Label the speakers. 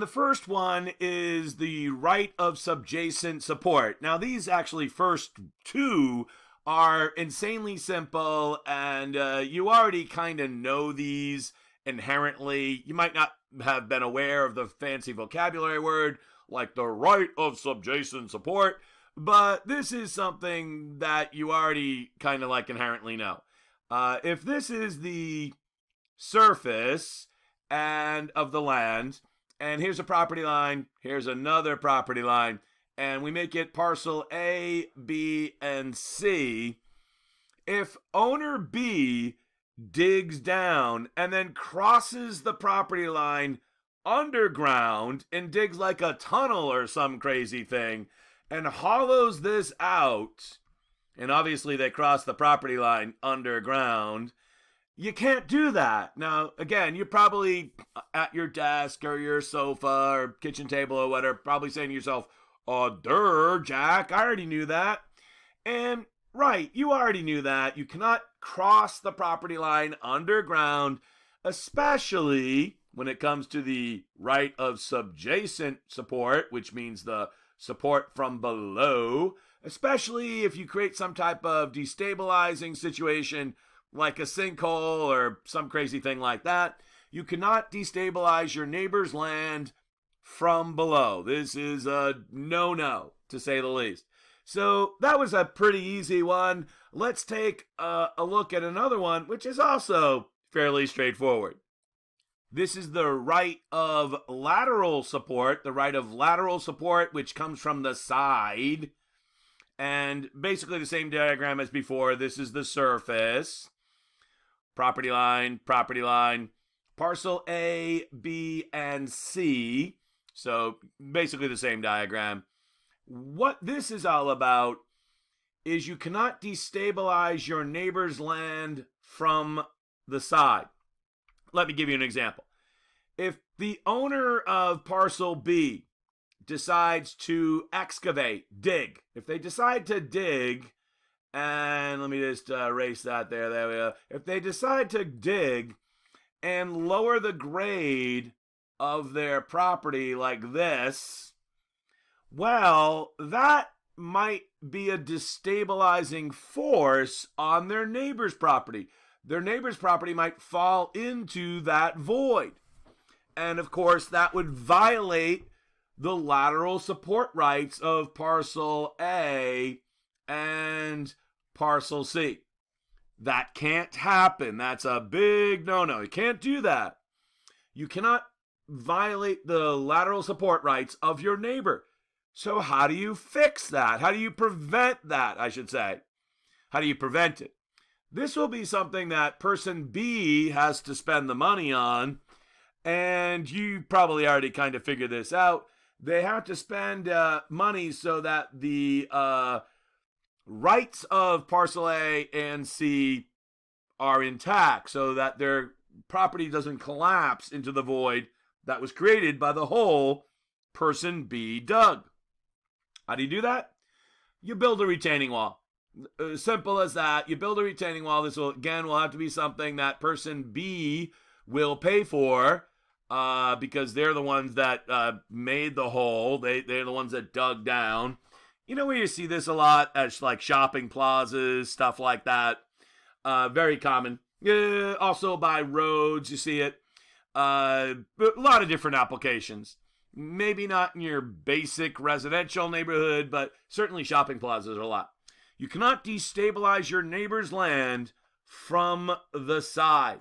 Speaker 1: And the first one is the right of subjacent support. Now, these actually first two are insanely simple, and you already kind of know these inherently. You might not have been aware of the fancy vocabulary word like the right of subjacent support, but this is something that you already kind of like inherently know. If this is the surface and of the land, and here's a property line, here's another property line, and we make it parcel A, B, and C. If owner B digs down and then crosses the property line underground and digs like a tunnel or some crazy thing and hollows this out, and obviously they cross the property line underground, you can't do that. Now, again, you're probably at your desk or your sofa or kitchen table or whatever, probably saying to yourself, Jack, I already knew that. And right, you already knew that. You cannot cross the property line underground, especially when it comes to the right of subjacent support, which means the support from below, especially if you create some type of destabilizing situation like a sinkhole or some crazy thing like that. You cannot destabilize your neighbor's land from below. This is a no-no, to say the least. So that was a pretty easy one. Let's take a look at another one, which is also fairly straightforward. This is the right of lateral support, which comes from the side. And basically the same diagram as before. This is the surface. Property line, parcel A, B, and C. So basically the same diagram. What this is all about is you cannot destabilize your neighbor's land from the side. Let me give you an example. If the owner of parcel B decides to excavate, dig, if they decide to dig, and let me just erase that there we go. If they decide to dig and lower the grade of their property like this, well, that might be a destabilizing force on their neighbor's property. Their neighbor's property might fall into that void. And of course, that would violate the lateral support rights of parcel A and parcel C. That can't happen. That's a big no-no. You can't do that. You cannot violate the lateral support rights of your neighbor. So how do you fix that? How do you prevent that, I should say? How do you prevent it? This will be something that person B has to spend the money on, and you probably already kind of figured this out. They have to spend money so that the rights of parcel A and C are intact, so that their property doesn't collapse into the void that was created by the hole person B dug. How do you do that? You build a retaining wall. Simple as that. You build a retaining wall. This will have to be something that person B will pay for because they're the ones that made the hole. They're the ones that dug down. You know where you see this a lot at like shopping plazas, stuff like that. Very common. Also by roads, you see it. A lot of different applications. Maybe not in your basic residential neighborhood, but certainly shopping plazas are a lot. You cannot destabilize your neighbor's land from the side.